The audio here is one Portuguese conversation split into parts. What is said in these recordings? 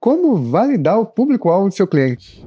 Como validar o público-alvo do seu cliente?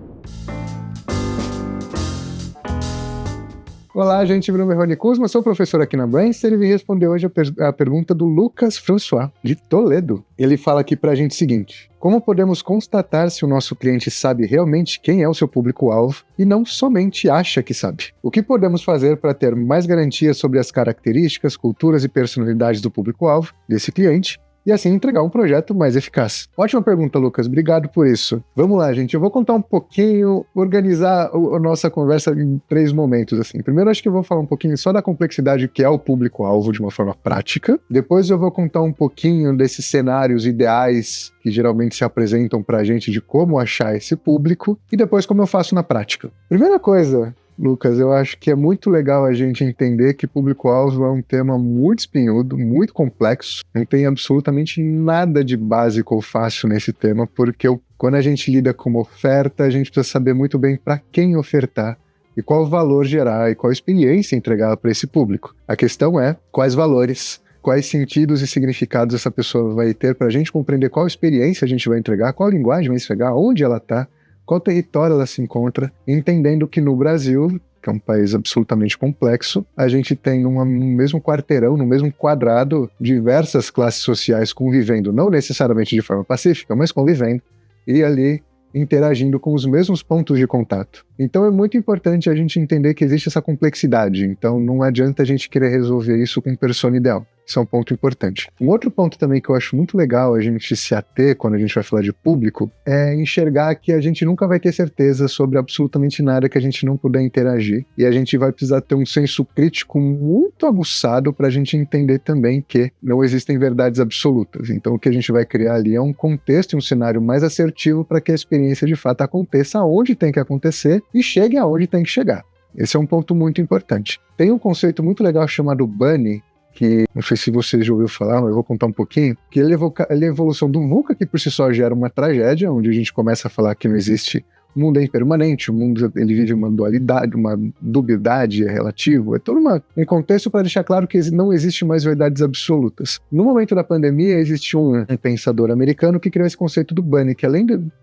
Olá, gente, meu nome é Rony Kuzma, sou professor aqui na Brainster e vim responder hoje a pergunta do Lucas François, de Toledo. Ele fala aqui pra gente o seguinte: como podemos constatar se o nosso cliente sabe realmente quem é o seu público-alvo e não somente acha que sabe? O que podemos fazer para ter mais garantias sobre as características, culturas e personalidades do público-alvo desse cliente e assim entregar um projeto mais eficaz? Ótima pergunta, Lucas. Obrigado por isso. Vamos lá, gente. Eu vou contar um pouquinho, organizar a nossa conversa em 3 momentos, assim. Primeiro, acho que eu vou falar um pouquinho só da complexidade que é o público-alvo de uma forma prática. Depois eu vou contar um pouquinho desses cenários ideais que geralmente se apresentam pra gente de como achar esse público. E depois como eu faço na prática. Primeira coisa, Lucas, eu acho que é muito legal a gente entender que público-alvo é um tema muito espinhudo, muito complexo. Não tem absolutamente nada de básico ou fácil nesse tema, porque quando a gente lida com uma oferta, a gente precisa saber muito bem para quem ofertar e qual valor gerar e qual experiência entregar para esse público. A questão é quais valores, quais sentidos e significados essa pessoa vai ter para a gente compreender qual experiência a gente vai entregar, qual linguagem vai entregar, onde ela está, qual território ela se encontra, entendendo que no Brasil, que é um país absolutamente complexo, a gente tem no mesmo quarteirão, no mesmo quadrado, diversas classes sociais convivendo, não necessariamente de forma pacífica, mas convivendo, e ali interagindo com os mesmos pontos de contato. Então é muito importante a gente entender que existe essa complexidade, então não adianta a gente querer resolver isso com persona ideal. Isso é um ponto importante. Um outro ponto também que eu acho muito legal a gente se ater quando a gente vai falar de público é enxergar que a gente nunca vai ter certeza sobre absolutamente nada que a gente não puder interagir, e a gente vai precisar ter um senso crítico muito aguçado para a gente entender também que não existem verdades absolutas. Então o que a gente vai criar ali é um contexto e um cenário mais assertivo para que a experiência de fato aconteça onde tem que acontecer e chegue aonde tem que chegar. Esse é um ponto muito importante. Tem um conceito muito legal chamado Bunny, que não sei se você já ouviu falar, mas eu vou contar um pouquinho, que ele é a evolução do VUCA, que por si só gera uma tragédia, onde a gente começa a falar que não existe, o mundo é impermanente, o mundo ele vive uma dualidade, uma dubiedade, é relativo, é todo um contexto para deixar claro que não existe mais verdades absolutas. No momento da pandemia, existe um pensador americano que criou esse conceito do Bunny,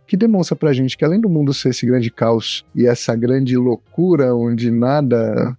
que demonstra pra gente que além do mundo ser esse grande caos e essa grande loucura onde nada...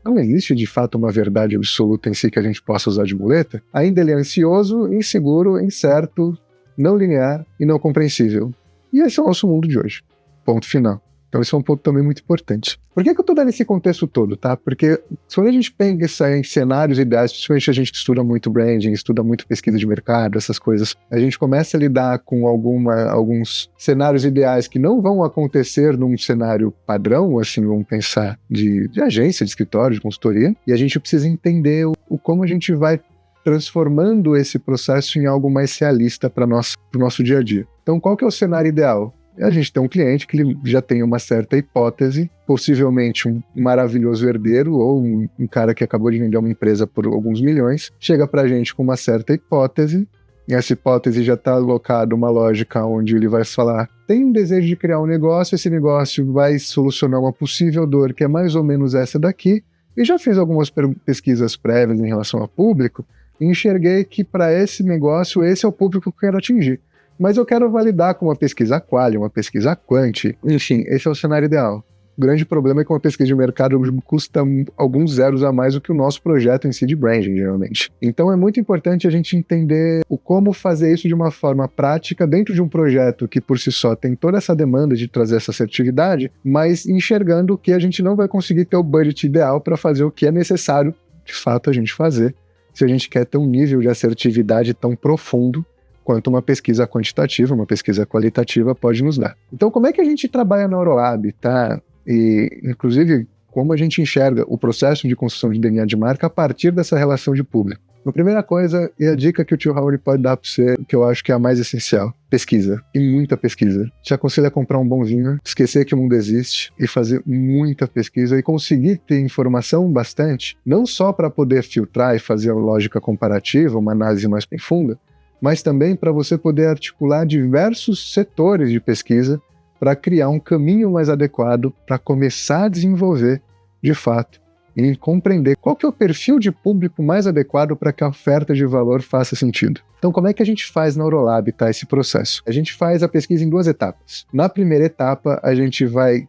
não existe de fato uma verdade absoluta em si que a gente possa usar de muleta, ainda ele é ansioso, inseguro, incerto, não linear e não compreensível. E esse é o nosso mundo de hoje. Ponto final. Então esse é um ponto também muito importante. Por que eu tô dando esse contexto todo, tá? Porque quando a gente pensa em cenários ideais, principalmente a gente que estuda muito branding, estuda muito pesquisa de mercado, essas coisas, a gente começa a lidar com alguns cenários ideais que não vão acontecer num cenário padrão, assim, vamos pensar de agência, de escritório, de consultoria, e a gente precisa entender como a gente vai transformando esse processo em algo mais realista para o nosso dia a dia. Então qual que é o cenário ideal? A gente tem um cliente que ele já tem uma certa hipótese, possivelmente um maravilhoso herdeiro ou um cara que acabou de vender uma empresa por alguns milhões, chega pra gente com uma certa hipótese, e essa hipótese já está alocada uma lógica onde ele vai falar: tem um desejo de criar um negócio, esse negócio vai solucionar uma possível dor que é mais ou menos essa daqui, e já fiz algumas pesquisas prévias em relação ao público, e enxerguei que para esse negócio, esse é o público que eu quero atingir. Mas eu quero validar com uma pesquisa quali, uma pesquisa quant, enfim, esse é o cenário ideal. O grande problema é que uma pesquisa de mercado custa alguns zeros a mais do que o nosso projeto em si de branding, geralmente. Então é muito importante a gente entender como fazer isso de uma forma prática dentro de um projeto que por si só tem toda essa demanda de trazer essa assertividade, mas enxergando que a gente não vai conseguir ter o budget ideal para fazer o que é necessário, de fato, a gente fazer, se a gente quer ter um nível de assertividade tão profundo quanto uma pesquisa quantitativa, uma pesquisa qualitativa pode nos dar. Então, como é que a gente trabalha na Orolab, tá? E, inclusive, como a gente enxerga o processo de construção de DNA de marca a partir dessa relação de público? A primeira coisa, e a dica que o tio Raul pode dar para você, que eu acho que é a mais essencial: pesquisa, e muita pesquisa. Te aconselho a comprar um bonzinho, esquecer que o mundo existe e fazer muita pesquisa e conseguir ter informação bastante, não só para poder filtrar e fazer a lógica comparativa, uma análise mais profunda, mas também para você poder articular diversos setores de pesquisa para criar um caminho mais adequado para começar a desenvolver, de fato, em compreender qual que é o perfil de público mais adequado para que a oferta de valor faça sentido. Então, como é que a gente faz na Aurolab, tá, esse processo? A gente faz a pesquisa em 2 etapas. Na primeira etapa, a gente vai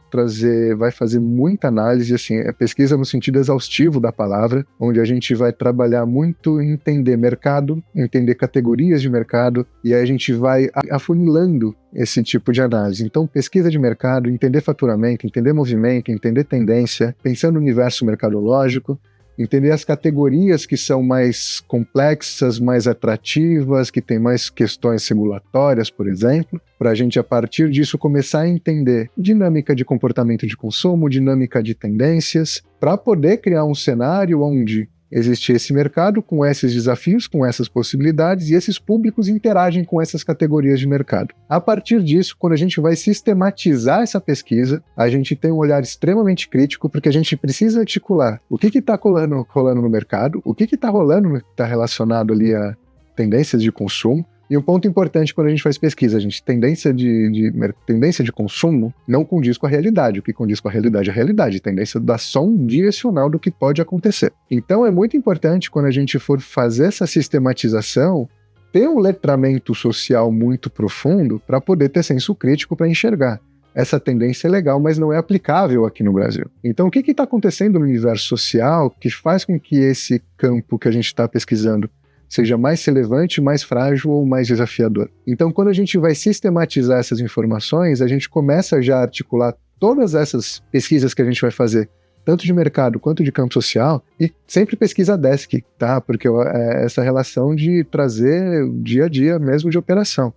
fazer muita análise, assim, é pesquisa no sentido exaustivo da palavra, onde a gente vai trabalhar muito em entender mercado, entender categorias de mercado, e aí a gente vai afunilando esse tipo de análise. Então, pesquisa de mercado, entender faturamento, entender movimento, entender tendência, pensando no universo mercadológico, entender as categorias que são mais complexas, mais atrativas, que têm mais questões regulatórias, por exemplo, para a gente, a partir disso, começar a entender dinâmica de comportamento de consumo, dinâmica de tendências, para poder criar um cenário onde existe esse mercado com esses desafios, com essas possibilidades, e esses públicos interagem com essas categorias de mercado. A partir disso, quando a gente vai sistematizar essa pesquisa, a gente tem um olhar extremamente crítico, porque a gente precisa articular o que está rolando no mercado, o que está rolando, que está relacionado ali a tendências de consumo. E um ponto importante quando a gente faz pesquisa, tendência de consumo não condiz com a realidade. O que condiz com a realidade é a realidade. Tendência dá só um direcional do que pode acontecer. Então é muito importante, quando a gente for fazer essa sistematização, ter um letramento social muito profundo para poder ter senso crítico para enxergar. Essa tendência é legal, mas não é aplicável aqui no Brasil. Então o que está acontecendo no universo social que faz com que esse campo que a gente está pesquisando seja mais relevante, mais frágil ou mais desafiador? Então, quando a gente vai sistematizar essas informações, a gente começa já a articular todas essas pesquisas que a gente vai fazer, tanto de mercado quanto de campo social, e sempre pesquisa desk, tá? Porque é essa relação de trazer o dia a dia mesmo de operação.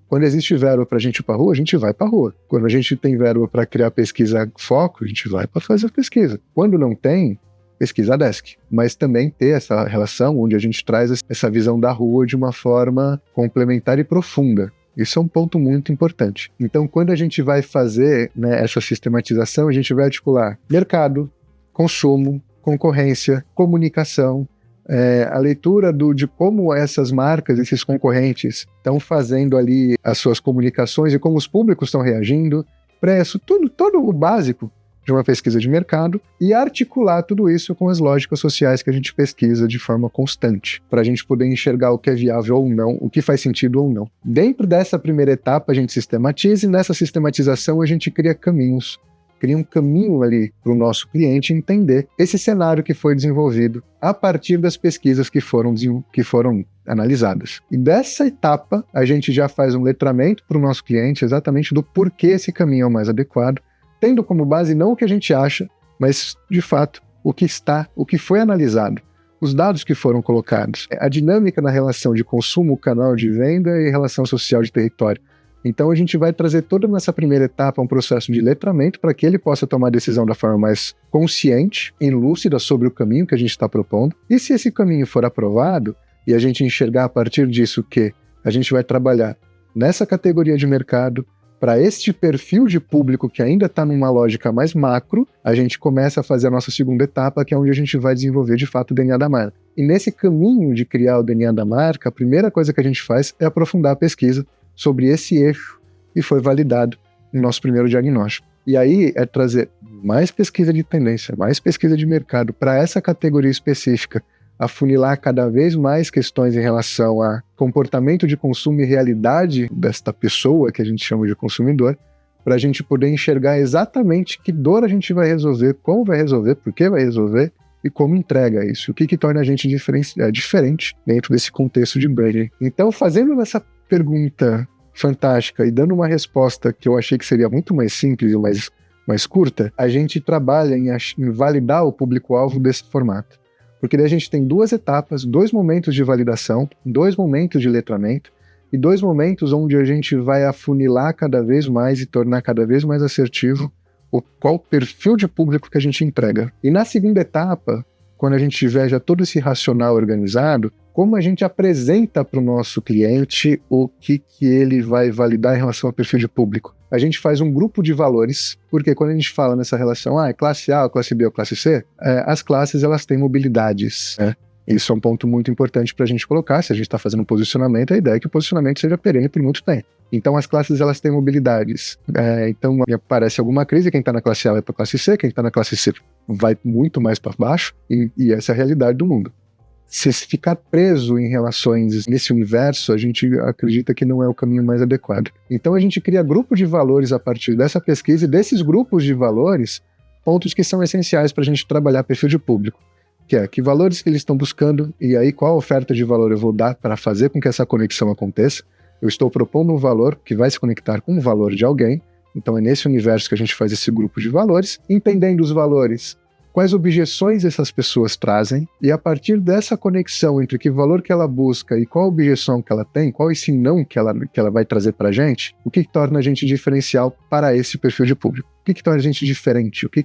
Quando existe verba para a gente ir para a rua, a gente vai para a rua. Quando a gente tem verba para criar pesquisa foco, a gente vai para fazer a pesquisa. Quando não tem, pesquisa desk, mas também ter essa relação onde a gente traz essa visão da rua de uma forma complementar e profunda. Isso é um ponto muito importante. Então, quando a gente vai fazer, né, essa sistematização, a gente vai articular mercado, consumo, concorrência, comunicação, a leitura de como essas marcas, esses concorrentes estão fazendo ali as suas comunicações e como os públicos estão reagindo, preço, todo o básico de uma pesquisa de mercado, e articular tudo isso com as lógicas sociais que a gente pesquisa de forma constante, para a gente poder enxergar o que é viável ou não, o que faz sentido ou não. Dentro dessa primeira etapa, a gente sistematiza, e nessa sistematização a gente cria um caminho ali para o nosso cliente entender esse cenário que foi desenvolvido a partir das pesquisas que foram analisadas. E dessa etapa, a gente já faz um letramento para o nosso cliente exatamente do porquê esse caminho é o mais adequado, tendo como base não o que a gente acha, mas, de fato, o que foi analisado, os dados que foram colocados, a dinâmica na relação de consumo, canal de venda e relação social de território. Então, a gente vai trazer toda nessa primeira etapa um processo de letramento para que ele possa tomar a decisão da forma mais consciente e lúcida sobre o caminho que a gente está propondo. E se esse caminho for aprovado, e a gente enxergar a partir disso que a gente vai trabalhar nessa categoria de mercado, para este perfil de público que ainda está numa lógica mais macro, a gente começa a fazer a nossa segunda etapa, que é onde a gente vai desenvolver de fato o DNA da marca. E nesse caminho de criar o DNA da marca, a primeira coisa que a gente faz é aprofundar a pesquisa sobre esse eixo que foi validado no nosso primeiro diagnóstico. E aí é trazer mais pesquisa de tendência, mais pesquisa de mercado para essa categoria específica, afunilar cada vez mais questões em relação a comportamento de consumo e realidade desta pessoa que a gente chama de consumidor, para a gente poder enxergar exatamente que dor a gente vai resolver, como vai resolver, por que vai resolver e como entrega isso, o que torna a gente diferente dentro desse contexto de branding. Então, fazendo essa pergunta fantástica e dando uma resposta que eu achei que seria muito mais simples e mais curta, a gente trabalha em validar o público-alvo desse formato. Porque daí a gente tem 2 etapas, 2 momentos de validação, 2 momentos de letramento e 2 momentos onde a gente vai afunilar cada vez mais e tornar cada vez mais assertivo qual perfil de público que a gente entrega. E na segunda etapa, quando a gente tiver já todo esse racional organizado, como a gente apresenta para o nosso cliente o que ele vai validar em relação ao perfil de público. A gente faz um grupo de valores, porque quando a gente fala nessa relação, é classe A, classe B ou classe C, as classes elas têm mobilidades, né? Isso é um ponto muito importante para a gente colocar. Se a gente está fazendo um posicionamento, a ideia é que o posicionamento seja perene por muito tempo. Então as classes elas têm mobilidades. Então aparece alguma crise, quem está na classe A vai para a classe C, quem está na classe C vai muito mais para baixo, e essa é a realidade do mundo. Se ficar preso em relações nesse universo, a gente acredita que não é o caminho mais adequado. Então a gente cria grupos de valores a partir dessa pesquisa e desses grupos de valores, pontos que são essenciais para a gente trabalhar perfil de público. Que é, que valores que eles estão buscando e aí qual oferta de valor eu vou dar para fazer com que essa conexão aconteça. Eu estou propondo um valor que vai se conectar com o valor de alguém, então é nesse universo que a gente faz esse grupo de valores, entendendo os valores, quais objeções essas pessoas trazem, e a partir dessa conexão entre que valor que ela busca e qual objeção que ela tem, qual esse não que ela vai trazer para a gente, o que torna a gente diferencial para esse perfil de público? O que torna a gente diferente? O que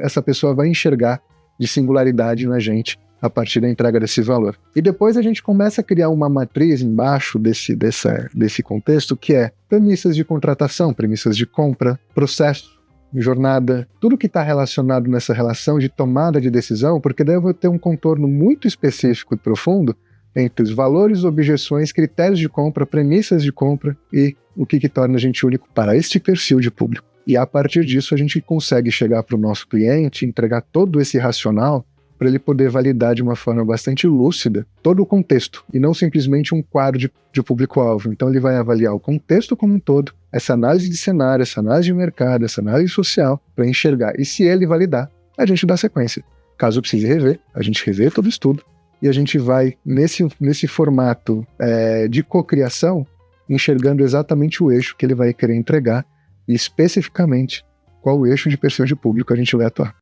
essa pessoa vai enxergar de singularidade na gente a partir da entrega desse valor. E depois a gente começa a criar uma matriz embaixo desse contexto, que é premissas de contratação, premissas de compra, processo, jornada, tudo que está relacionado nessa relação de tomada de decisão, porque daí eu vou ter um contorno muito específico e profundo entre os valores, objeções, critérios de compra, premissas de compra e o que torna a gente único para este perfil de público. E a partir disso a gente consegue chegar para o nosso cliente, entregar todo esse racional para ele poder validar de uma forma bastante lúcida todo o contexto, e não simplesmente um quadro de público-alvo. Então ele vai avaliar o contexto como um todo, essa análise de cenário, essa análise de mercado, essa análise social, para enxergar. E se ele validar, a gente dá sequência. Caso precise rever, a gente revê todo o estudo, e a gente vai nesse formato de cocriação, enxergando exatamente o eixo que ele vai querer entregar, e especificamente qual o eixo de perfil de público a gente vai atuar.